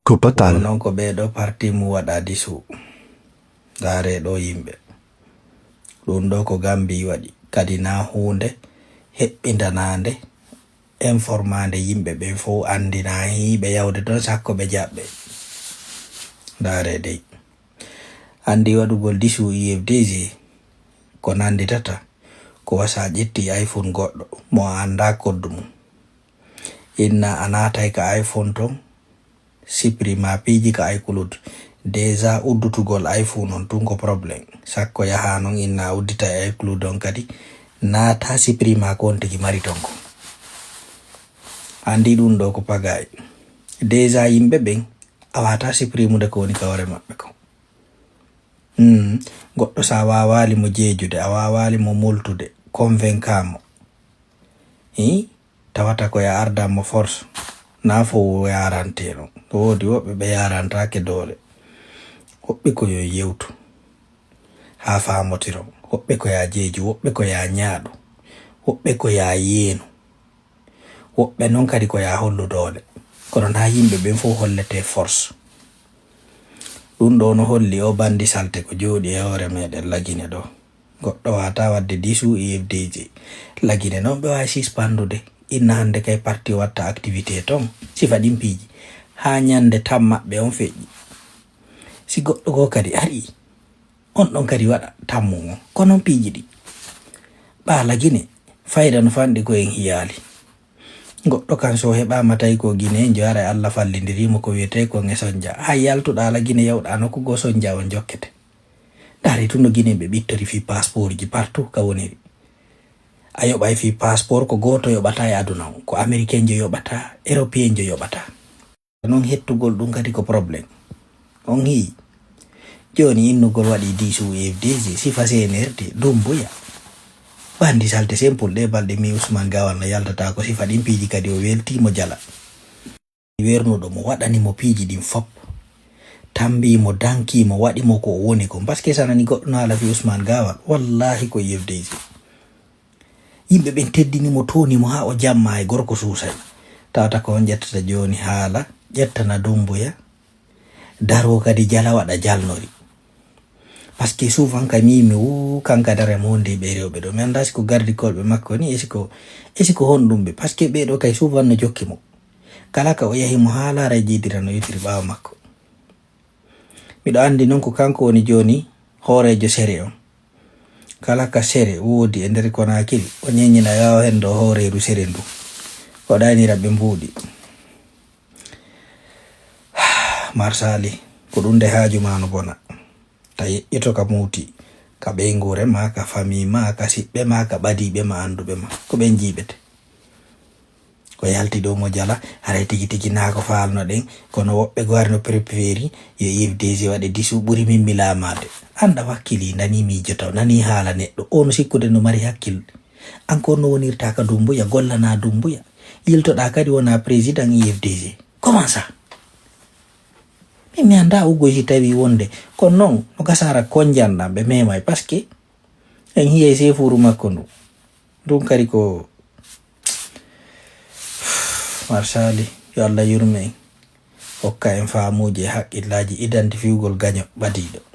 Kupatal. Non ko ɓeɗo parti mu waɗa disu dare ɗo yimɓe ɗum ɗo ko Gambi waɗi kadi na hunde heɓɓindanande informade yimɓe ɓe fo andina hiɓe yawde ɗon sakko ɓe jaɓɓe dare dey andi waɗugol disu EFDG ko nanditata ko wasa ƴetti iPhone goɗɗo mo anda koddu mum inna anatay ka iPhone ton siprima piji ka iCloud deja uddutugol iPhone on tun ko problem sakko yaha non inna uddita iCloud on kadi nata siprima ko on tigi mari tonko andi ɗum ɗo ko pagay deja yimɓe ɓen awata siprimude ko woni kawre maɓɓe ko goɗɗo sa wawali mo jeejude a wawali mo multude convaincamo tawata ko ya arda mo force na fo yaranteno wodi woɓɓe ɓe yarantake dole woɓɓe ko yo yewtu ha famotiro woɓɓe ko ya jeeju woɓɓe ko ya ñaaɗo woɓɓe ko ya yeenu woɓɓe non kadi ko ya hollu dole kono na yimɓe ɓen fo hollete force ɗum ɗo no holli o bandi salte ko jooɗi e hoore meɗen lagine ɗo goɗɗo wata wadde disu EFDG lagine noon ɓe wawi sispandude inna hande kay parti watta activité ton sifa ɗin piiji ha ñande tam maɓɓe on feƴƴi si goɗɗo go kadi ari on ɗon kadi waɗa tammu on kono piiji ɗi ɓa lagine fayda no fanɗi ko en hiyali goɗɗo kan so heɓama tawi ko guine jo ara Allah fallidirimo ko wiyete ko e sonja hay yaltuɗa lagine yawɗa nokkugo sonja on jokkete dari tuno guine ɓe ɓittori fi passeport ji partout ka woniri a yoɓay fi passeport ko goto yoɓata e aduna on ko américain jo yoɓata européen jo yoɓata non hettugol ɗum kadi ko probléme on hi joni innugol waɗi disu EFDG sifa senerdi dumbuya bandi salte simple ɗe balɗe mi Ousmane Gawal no yaltata ko sifa ɗin piiji kadi o weltimo jala wernuɗo mo waɗani mo piiji ɗin fop tambimo dankimo waɗimo ko woni ko par ce que sanani goɗɗo no haala fi Ousmane Gawal wallahi ko EFDG yimɓe ɓen teddinimo tonimo ha o jamma e gorko suusay tawata ko on ƴettata joni haala ƴettana dumbuya daro kadi jala waɗa jalnori par ce que souvent ka mimi kanka dare monde ɓe rewɓe ɗo mi anda siko gardi kolɓe makko ni esiko honɗumɓe par ce que ɓeɗo kay souvent no jokki mo kala ka o yahi mo ha laara jiidira no yitiri ɓawa makko miɗo andi noon ko kanko woni joni hoorejo sere on kala ka sere woodi e nder Konakiri o ñeñina yawa hen do hooreru sere ndu o ɗanira ɓe mbuuɗi marsali ko ɗum nde haaju ma no bona ta yeƴƴito ka muuti ka ɓeygure ma ka famille ma ka siɓɓe ma ka ɓadiɓe ma anduɓe ma ko ɓen jiiɓete ko yalti ɗo mo jala haray tigi tigi na ko falno ɗen kono woɓɓe gwari no prépéri yo EFDG waɗe disu ɓuri min milamade anda wakkili nani miijotaw nani haala neɗɗo ono sikkude no mari hakkille encore no wonirta ka dumbuya gollana dumbuya yiltoɗa kadi wona président EFDG comment ça mi anda ugo si tawi wonde kono noon no gasara konjanɗam ɓe memay par ce que en hiyay sefuru makko ndu ɗum kadi ko marsali yo Allah yurme en hokka en faamuji e haqqillaji identifiugol gaño ɓadiɗo